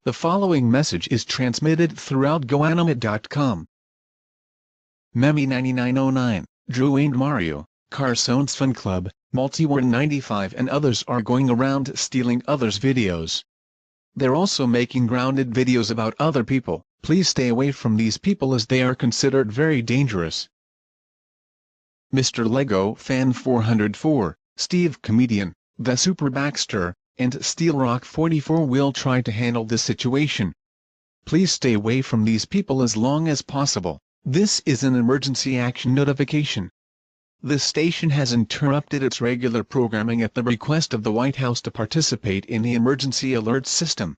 The following message is transmitted throughout GoAnimate.com. Memy 9909, Drew and Mario, Carsone's Fun Club, Multiwarn 95 and others are going around stealing others' videos. They're also making grounded videos about other people. Please stay away from these people as they are considered very dangerous. Mr. Lego Fan 404, Steve Comedian, The Super Baxter, and Steel Rock 44 will try to handle this situation. Please stay away from these people as long as possible. This is an emergency action notification. This station has interrupted its regular programming at the request of the White House to participate in the emergency alert system.